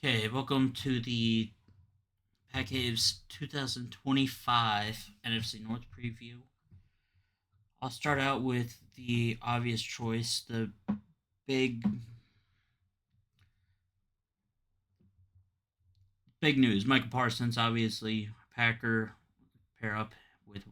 Okay, welcome to the Pack Caves 2025 NFC North preview. I'll start out with the obvious choice, the big big news. Michael Parsons, obviously, Packer pair up with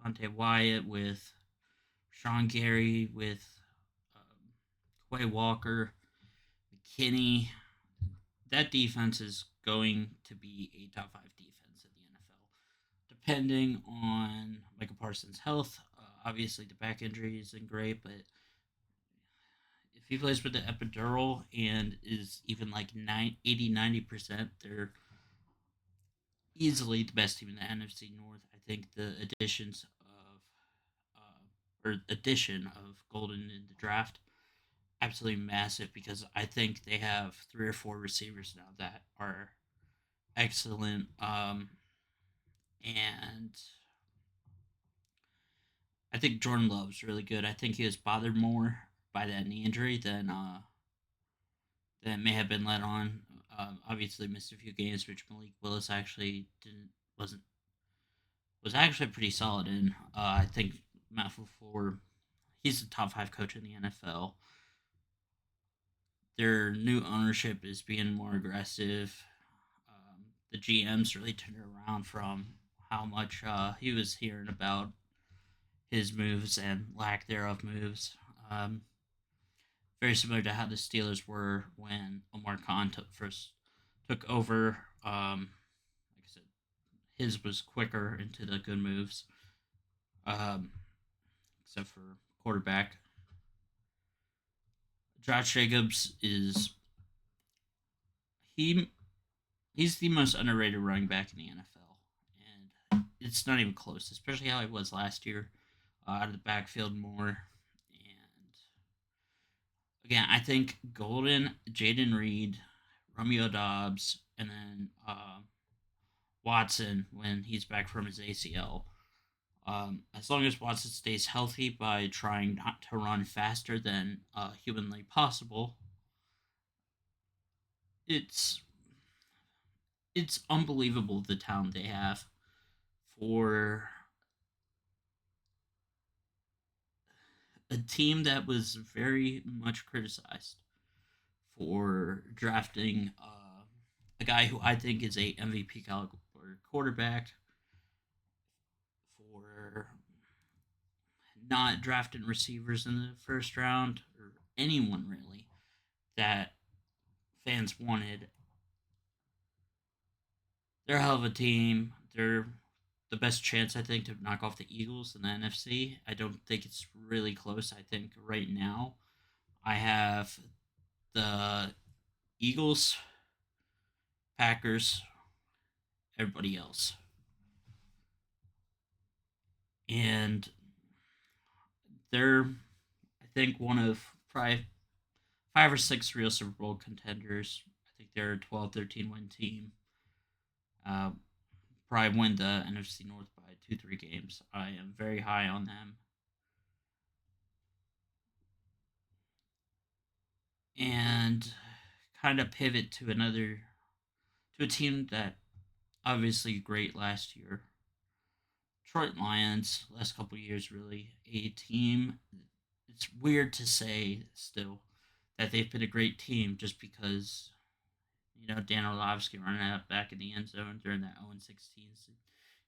Devontae Wyatt, with Sean Gary, with Quay Walker, McKinney. That defense is going to be a top five defense in the NFL. Depending on Michael Parsons' health. Obviously, the back injury isn't great, but if he plays with the epidural and is even like 80-90%, they're easily the best team in the NFC North. I think the addition of Golden in the draft absolutely massive because I think they have three or four receivers now that are excellent. And I think Jordan Love's really good. I think he was bothered more by that knee injury than may have been let on. Obviously, missed a few games, which Malik Willis actually didn't wasn't was actually pretty solid in. I think Matt LaFleur, he's the top five coach in the NFL. Their new ownership is being more aggressive. The GM's really turned around from how much he was hearing about his moves and lack thereof moves. Very similar to how the Steelers were when Omar Khan first took over. Like I said, his was quicker into the good moves, um, except for quarterback. Josh Jacobs is he he's the most underrated running back in the NFL, and it's not even close. Especially how he was last year, out of the backfield more. And again, I think Golden, Jaden Reed, Romeo Dobbs, and then Watson when he's back from his ACL. As long as Watson stays healthy by trying not to run faster than humanly possible, it's it's unbelievable the talent they have for a team that was very much criticized for drafting a guy who I think is a MVP caliber quarterback, for not drafting receivers in the first round or anyone really that fans wanted. They're a hell of a team. They're the best chance I think to knock off the Eagles in the NFC. I don't think it's really close. I think right now I have the Eagles, Packers, everybody else. And they're, I think, one of probably five or six real Super Bowl contenders. I think they're a 12, 13 win team. Uh, Probably win the NFC North by 2, 3 games. I am very high on them. And kind of pivot to a team that obviously great last year. Detroit Lions, last couple years, really a team. It's weird to say still that they've been a great team just because Dan Orlovsky running out back in the end zone during that 0-16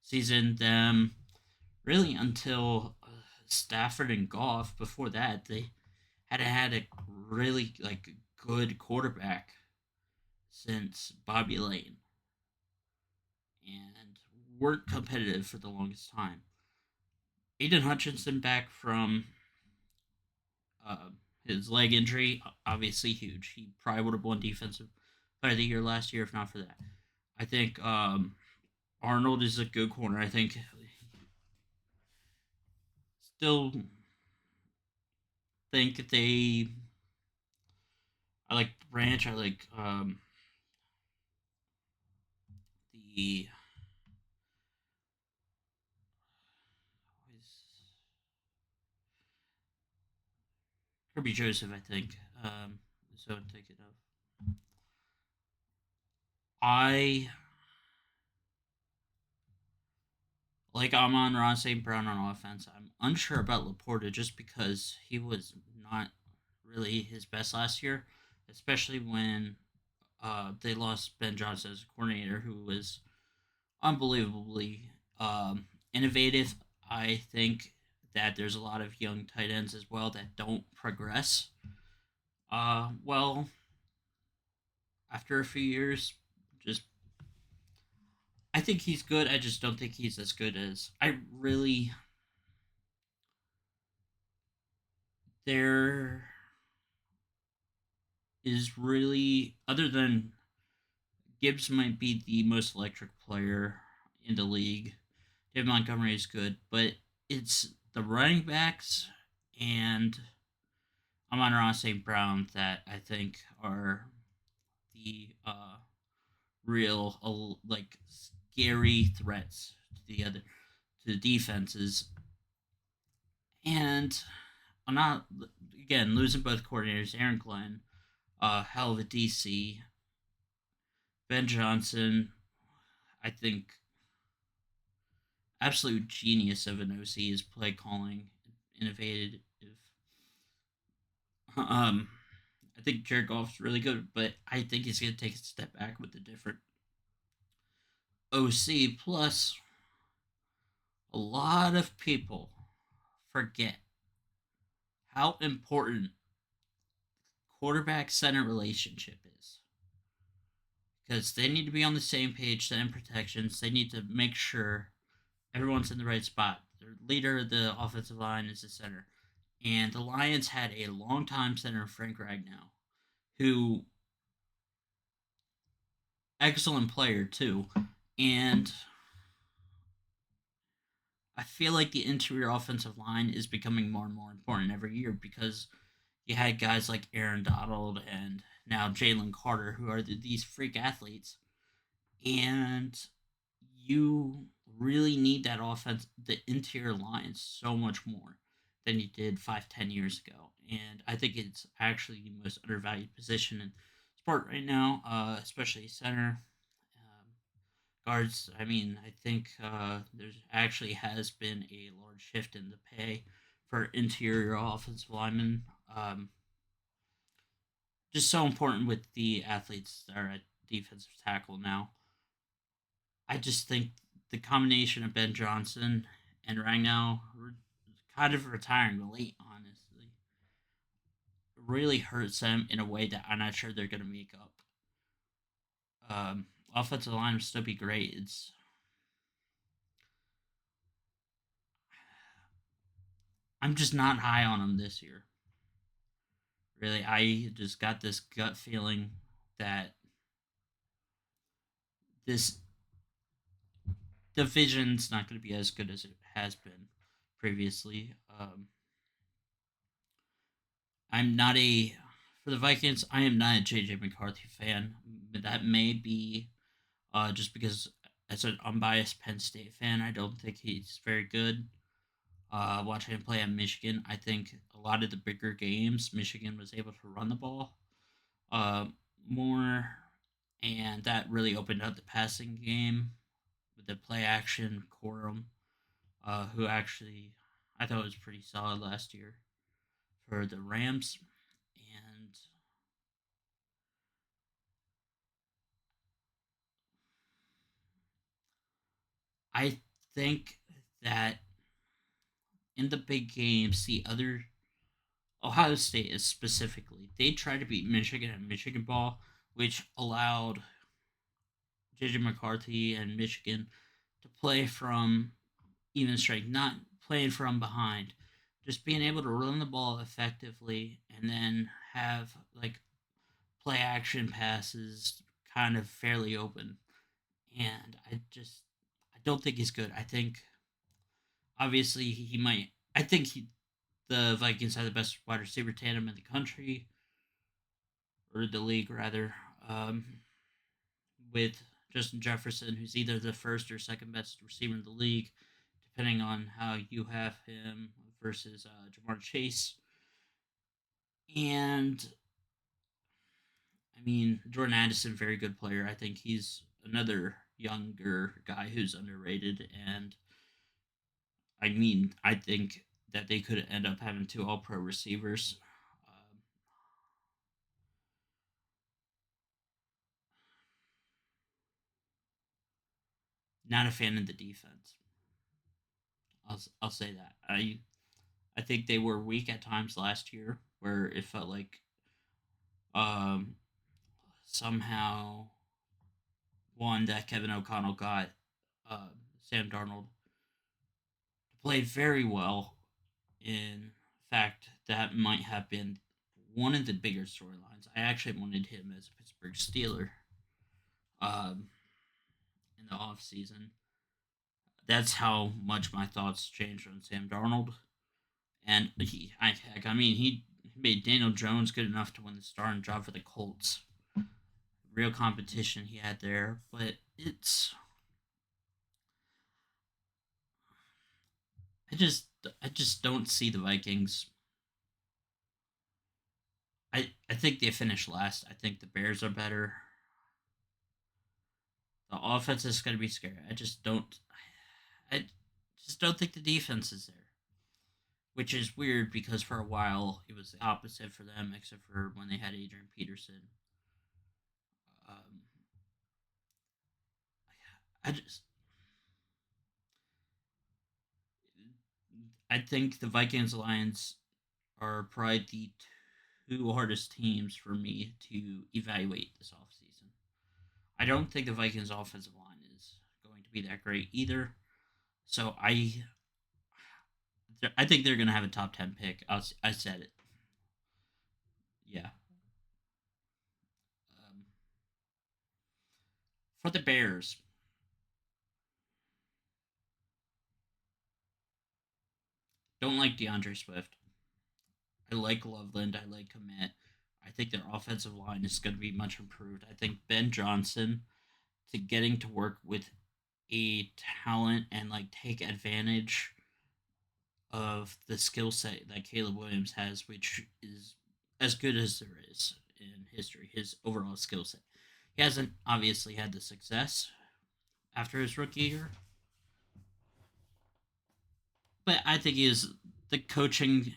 season. Them really until Stafford and Goff. Before that, they had had a really good quarterback since Bobby Lane and weren't competitive for the longest time. Aiden Hutchinson back from uh, his leg injury, obviously huge. He probably would have won Defensive Player of the Year last year if not for that. I think Arnold is a good corner. I think still think they. I like Branch. I like the Kirby Joseph. I think so. I'm thinking of. I I'm on Ron St. Brown on offense. I'm unsure about Laporta just because he was not really his best last year, especially when they lost Ben Johnson as a coordinator, who was unbelievably innovative. I think that there's a lot of young tight ends as well that don't progress. Well, after a few years, just I think he's good. I just don't think he's as good as I really. There is really, other than Gibbs might be the most electric player in the league. David Montgomery is good, but it's the running backs and Amon-Ra St. Brown that I think are the real scary threats to the defenses. And I'm not again losing both coordinators. Aaron Glenn, hell of a DC. Ben Johnson, I think absolute genius of an OC is play calling, innovative. Um, I think Jared Goff's really good, but I think he's going to take a step back with a different OC. Plus, a lot of people forget how important quarterback center relationship is because they need to be on the same page. Setting protections, they need to make sure everyone's in the right spot. The leader of the offensive line is the center. And the Lions had a longtime center, Frank Ragnow, who excellent player too. And I feel like the interior offensive line is becoming more and more important every year because you had guys like Aaron Donald and now Jalen Carter, who are these freak athletes, and you really need that offense, the interior line, so much more than you did 5, 10 years ago. And I think it's actually the most undervalued position in sport right now, especially center. Guards, I mean, I think there actually has been a large shift in the pay for interior offensive linemen. Just so important with the athletes that are at defensive tackle now. I just think the combination of Ben Johnson and Rangnow kind of retiring late, honestly, really hurts them in a way that I'm not sure they're going to make up. Offensive line will still be great. I'm just not high on them this year. Really, I just got this gut feeling that this division's not going to be as good as it has been previously. I'm not a for the Vikings. I am not a JJ McCarthy fan. But that may be just because as an unbiased Penn State fan, I don't think he's very good. Watching him play at Michigan, I think a lot of the bigger games, Michigan was able to run the ball uh, more, and that really opened up the passing game with the play action Corum, who actually I thought was pretty solid last year for the Rams, and I think that in the big games, the other Ohio State is specifically they tried to beat Michigan at Michigan ball, which allowed JJ McCarthy and Michigan to play from even strength, not playing from behind, just being able to run the ball effectively and then have play action passes kind of fairly open. And I don't think he's good. I think obviously he might. I think the Vikings have the best wide receiver tandem in the country or the league rather. With Justin Jefferson, who's either the first or second best receiver in the league, depending on how you have him versus Jamar Chase. And I mean, Jordan Addison, very good player. I think he's another younger guy who's underrated, and I mean, I think that they could end up having two All Pro receivers. Um, Not a fan of the defense. I'll say that. I think they were weak at times last year, where it felt like um, somehow one that Kevin O'Connell got uh, Sam Darnold played very well. In fact, that might have been one of the bigger storylines. I actually wanted him as a Pittsburgh Steeler um, in the offseason. That's how much my thoughts changed on Sam Darnold. And I mean, he made Daniel Jones good enough to win the starting job for the Colts. Real competition he had there, but I just I just don't see the Vikings. I think they finished last. I think the Bears are better. The offense is going to be scary. I just don't think the defense is there, which is weird because for a while it was the opposite for them, except for when they had Adrian Peterson. Um, I just I think the Vikings Lions are probably the two hardest teams for me to evaluate this offseason. I don't think the Vikings offensive line is going to be that great either. So I think they're going to have a top 10 pick. I said it. Yeah. Um, for the Bears, don't like DeAndre Swift. I like Loveland. I like Komet. I think their offensive line is going to be much improved. I think Ben Johnson to getting to work with a talent and like take advantage of the skill set that Caleb Williams has, which is as good as there is in history. His overall skill set. He hasn't obviously had the success after his rookie year, but I think he is the coaching.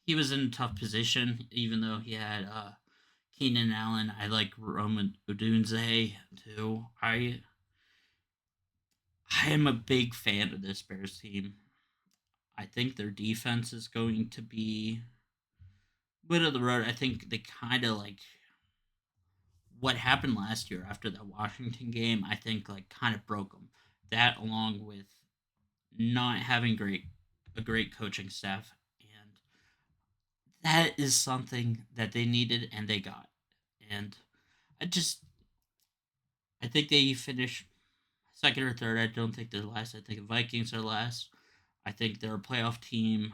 He was in a tough position, even though he had Keenan Allen. I like Roman Odunze too. I am a big fan of this Bears team. I think their defense is going to be middle of the road. I think they kind of like what happened last year after that Washington game. I think like kind of broke them. That along with not having a great coaching staff, and that is something that they needed and they got. And I just I think they finish second or third. I don't think they're last. I think the Vikings are last. I think they're a playoff team.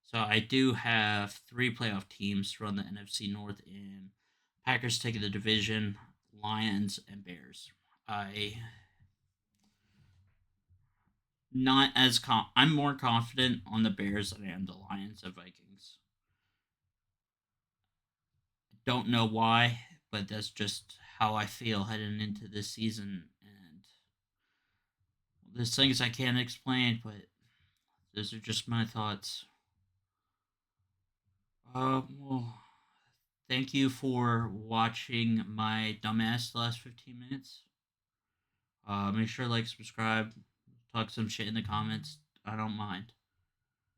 So I do have three playoff teams from the NFC North in Packers taking the division, Lions and Bears. I not as I'm more confident on the Bears than I am the Lions and Vikings. Don't know why, but that's just how I feel heading into this season. And there's things I can't explain, but those are just my thoughts. Well, thank you for watching my dumbass the last 15 minutes. Make sure to like, subscribe, talk some shit in the comments. I don't mind.